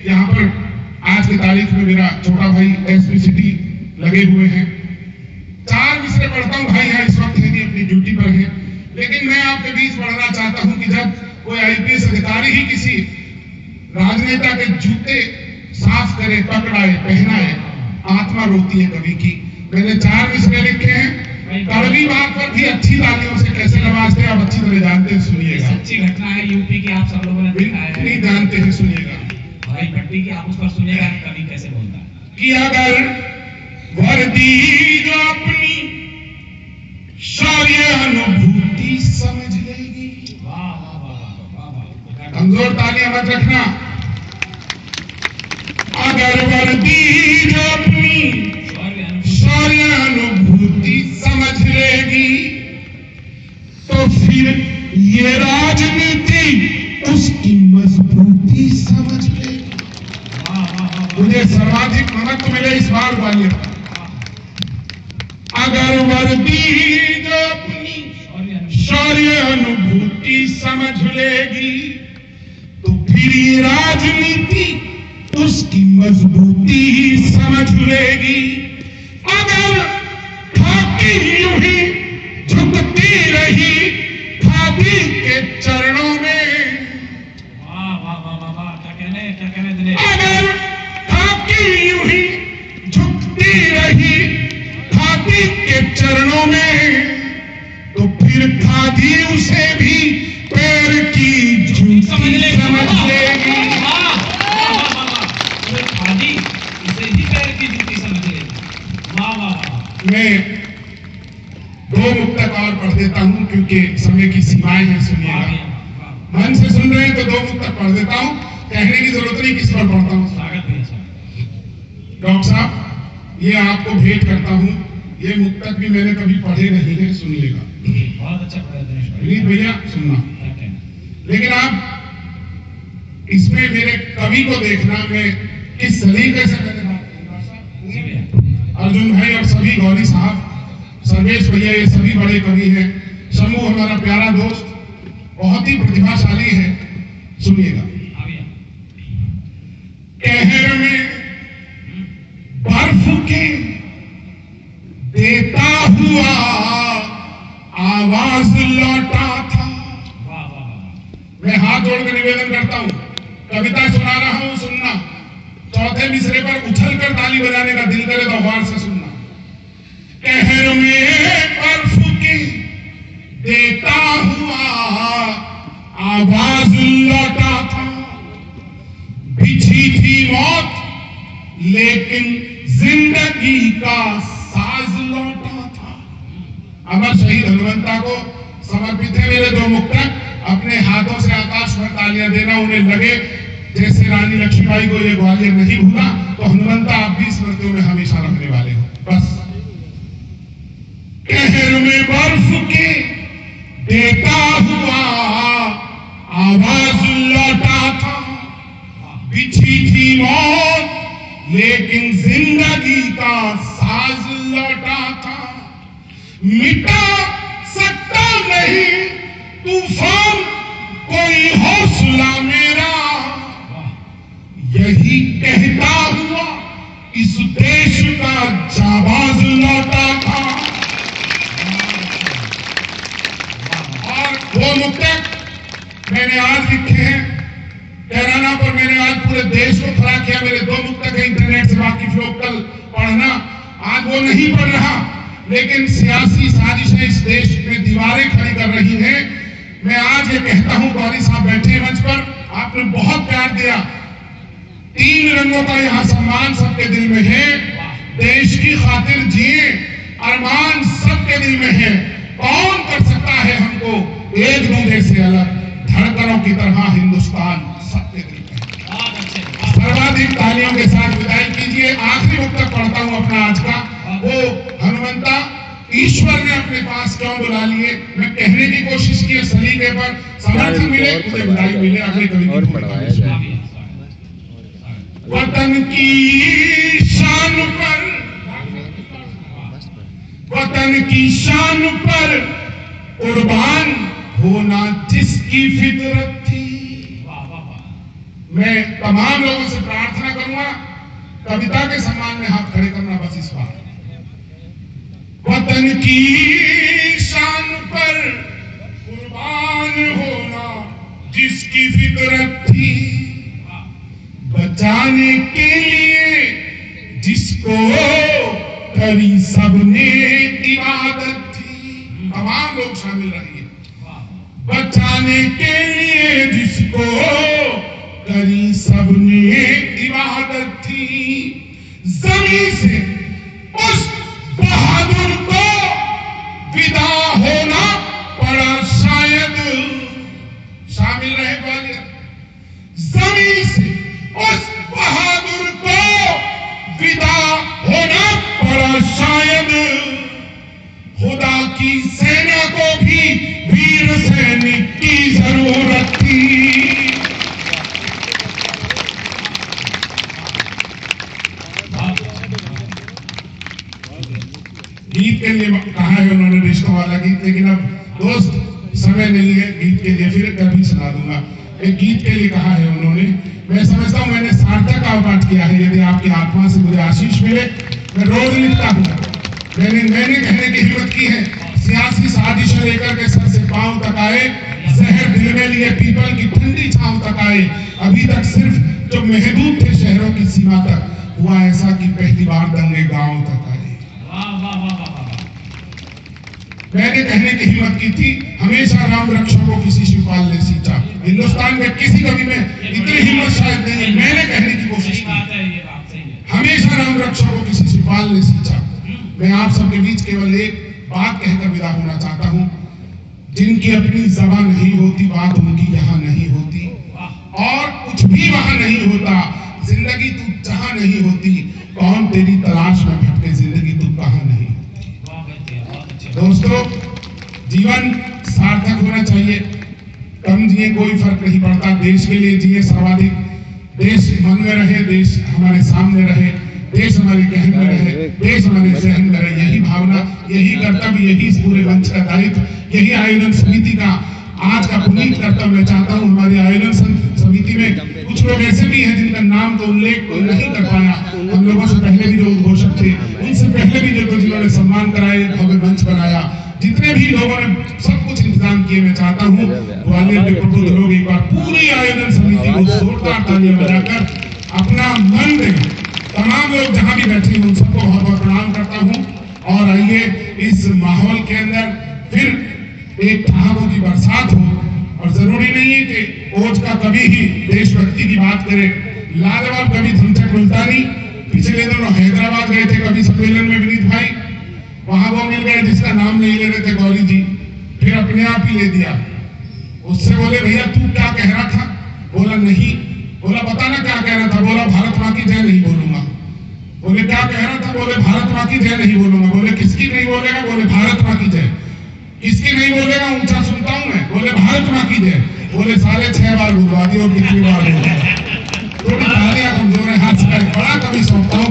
यहाँ पर आज की तारीख में मेरा छोटा भाई एसपी सिटी लगे हुए हैं। 4 मिसरे पढ़ता हूँ, भाई यहाँ इस वक्त है नहीं, अपनी ड्यूटी पर है, लेकिन मैं आपके बीच पढ़ना चाहता हूँ कि जब कोई आईपीएस अधिकारी ही किसी राजनेता के जूते साफ करे, पकड़ाए, पहनाए, आत्मा रोती है कवि की। मैंने 4 मिसरे लिखे हैं। कड़वी बात पर भी अच्छी तालियों से कैसे नवाजते हैं आप अच्छी तरह जानते हैं, सुनिएगा। सच्ची घटना है यूपी की, आप सब लोगों ने देखा है, नहीं जानते हैं, सुनिएगा। भाई भट्टी की आप उस पर सुनिएगा कवि कैसे बोलता है कि अगर वर्दी जो अपनी शौर्य अनुभूति समझ लेगी, वाह वाह वाह वाह वाह, कमजोर तालियां मत रखना। अगर वर्दी जो अपनी शौर्य अनुभूति समझ लेगी तो फिर ये राजनीति उसकी मजबूती समझ लेगी। मुझे सर्वाधिक महत्व मिले इस बार वाले। अगर वर्दी जो अपनी शौर्य अनुभूति समझ लेगी तो फिर ये राजनीति उसकी मजबूती ही समझ लेगी। अगर खाकी यूं ही झुकती रही खादी के चरणों में, वाह वाह वाह वाह, क्या कहने दिनेश। अगर खाकी यूं ही झुकती रही खादी के चरणों में तो फिर खादी उसे भी पैर की जूती समझ लेगी। खादी इसे ही पैर की जूती समझ लेगी। मैं 2 मुक्तक और पढ़ देता हूं क्योंकि समय की सीमाएं हैं, सुनिएगा। मन से सुन रहे हैं तो 2 मुक्तक पढ़ देता हूं, कहने की जरूरत नहीं किस पर पढ़ता हूं। डॉक्टर साहब ये आपको भेंट करता हूं, ये मुक्तक भी मैंने कभी पढ़े नहीं है, सुनिएगा। बहुत अच्छा विनीत भैया सुनना, लेकिन आप इसमें मेरे कवि को देखना, मैं किस सलीके से मैंने बात की। अर्जुन भाई और सभी गौरी साहब, सर्वेश भैया, ये सभी बड़े कवि हैं। शंभू हमारा प्यारा दोस्त बहुत ही प्रतिभाशाली है, सुनिएगा। कहर में बर्फ के देता हुआ आवाज लौटा था। मैं हाथ जोड़कर निवेदन करता हूं, कविता सुना रहा हूं, सुनना। 4थे मिसरे पर उछलकर ताली बजाने का दिल करे तो गौर से सुनना। कहर में बर्फ की देता हुआ आवाज लौटा था, बिछी थी मौत लेकिन जिंदगी का साज लौटा था। अमर शहीद हनुमंता को समर्पित है मेरे 2 मुक्तक। अपने हाथों से आकाश में तालियां देना, उन्हें लगे जैसे रानी लक्ष्मीबाई को ये ग्वालियर नहीं भूला तो हनुमंता आप भी स्मृतियों में हमेशा रखने वाले हो। बस कहर में बर्फ के देता हुआ आवाज लौटा था, बिछी थी मौत लेकिन जिंदगी का साज लौटा था। मिटा सकता नहीं तूफान कोई हौसला मेरा, यही कहता हुआ इस देश का जाबाज लौटा था। और वो मुक्तक मैंने आज लिखे हैं कैराना पर, मैंने आज पूरे देश को खड़ा किया। मेरे 2 मुक्तक है, इंटरनेट से वाकिफ लोग कल पढ़ना। आज वो नहीं पढ़ रहा, लेकिन सियासी साजिशें इस देश में दीवारें खड़ी कर रही हैं। मैं आज ये कहता हूं, गौरी साहब बैठे हैं मंच पर, आपने बहुत प्यार दिया। 3 रंगों का यहाँ सम्मान सबके दिल में है। देश की खातिर जिए, अरमान सबके दिल में है। कौन कर सकता है हमको एक दूसरे से अलग, धड़कनों की तरह हिंदुस्तान सबके दिल में है। सर्वाधिक तालियों के साथ विदाई कीजिए। आखिरी मुक्तक पढ़ता हूं अपना आज का। वो हनुमंता ईश्वर ने अपने पास क्यों बुला लिए, मैं कहने की कोशिश की सलीके पर, समर्थन मिले मुझे विदाई मिले। अगले कवि और पढ़वाया जाए। वतन की शान पर, वतन की शान पर कुर्बान होना जिसकी फितरत थी, मैं तमाम लोगों से प्रार्थना करूंगा, कविता के सम्मान में हाथ खड़े करना बस इस बार। वतन की शान पर कुर्बान होना जिसकी फितरत थी, बचाने के लिए जिसको करी सबने इबादत थी। तमाम लोग शामिल रहिए। बचाने के लिए जिसको करी सबने इबादत थी, जमीन से उस बहादुर को विदा होना पड़ा शायद। शामिल रहे ग्वालियर। जमीन से उस बहादुर को विदा होना पड़ा शायद। खुदा की सेना को भी वीर सैनिक की जरूरत थी। गीत के लिए कहा है उन्होंने रिश्तों वाला गीत, लेकिन अब दोस्त समय नहीं है गीत के लिए, फिर कभी सुना दूंगा। एक गीत के लिए कहा है उन्होंने। मैं समझता हूं मैंने सार्थक अवकाश किया है। यदि आपकी आत्मा से मुझे आशीष मिले, मैं रोज लिखता हूं। मैंने कहने की हिम्मत की है, सियासी साजिशें लेकर के सर से पांव तक आए, जहर दिल में लिए पीपल की ठंडी छांव तक आए। अभी तक सिर्फ जो महबूब थे शहरों की सीमा तक, हुआ ऐसा कि पहली बार दंगे गांव तक आए। मैंने कहने की हिम्मत की थी, हमेशा राम रक्षा को किसी शिवपाल ने सींचा। हिंदुस्तान में किसी कवि में इतनी हिम्मत शायद नहीं है। मैंने कहने की कोशिश की, हमेशा राम रक्षा को किसी शिवपाल ने सींचा। मैं आप सबके बीच केवल एक बात कहकर विदा होना चाहता हूं। जिनकी अपनी जबान नहीं होती, बात उनकी यहाँ नहीं होती, और कुछ भी वहां नहीं होता। जिंदगी तू जहां नहीं होती, कौन तेरी तलाश में भटके, जिंदगी तू कहां नहीं होती। दोस्तों, जीवन सार्थक होना चाहिए। कम जिए कोई फर्क नहीं पड़ता, देश के लिए जिए सर्वाधिक। देश मन में रहे, देश हमारे सामने रहे, देश हमारे गहन में रहे, देश हमारे जहन में रहे। यही भावना, यही कर्तव्य, यही इस पूरे मंच का दायित्व, यही आयोजन समिति का आज का पुनीत कर्तव्य। मैं चाहता हूँ हमारी आयोजन समिति में कुछ लोग ऐसे भी हैं जिनका नाम तो उल्लेख नहीं कर पाया। हम लोगों से पहले भी जो घोषक थे, उनसे पहले भी जो जिन्होंने सम्मान कराए, भव्य मंच बनाया, जितने भी लोगों ने सब कुछ इंतजाम किए, मैं चाहता हूँ ग्वालियर के प्रबुद्ध लोग एक बार पूरी आयोजन समिति को जोरदार तालियां बजाकर अपना मन दें। तमाम लोग जहां भी बैठे हैं उन सबको बहुत बहुत प्रणाम करता हूं। और आइए इस माहौल के अंदर फिर एक ठहाकों की बरसात हो। और जरूरी नहीं है कि ओज का कभी ही देशभक्ति की बात करे। लाजवाब कभी धमचक मुल्तानी पिछले दिनों हैदराबाद गए थे कवि सम्मेलन में, विनीत भाई वहां वो मिल गए जिसका नाम नहीं ले रहे थे, गौरी जी, फिर अपने आप ही ले दिया। उससे बोले भैया तू क्या कह रहा था? बोला नहीं। बोला बता ना क्या कह रहा था? बोला भारत मां की जय नहीं बोलूंगा। बोले क्या कह रहा था? बोले भारत मां की जय नहीं बोलूंगा। बोले किसकी नहीं बोलेगा? बोले भारत मां की जय। किसकी नहीं बोलेगा? ऊंचा सुनता हूं मैं। बोले भारत मां की जय। बोले साढ़े 6 बार बुलवा दी और कितनी बार बोला। थोड़ी तालियां कमजोर है, हाथ से बड़ा कवि सौंपता हूं।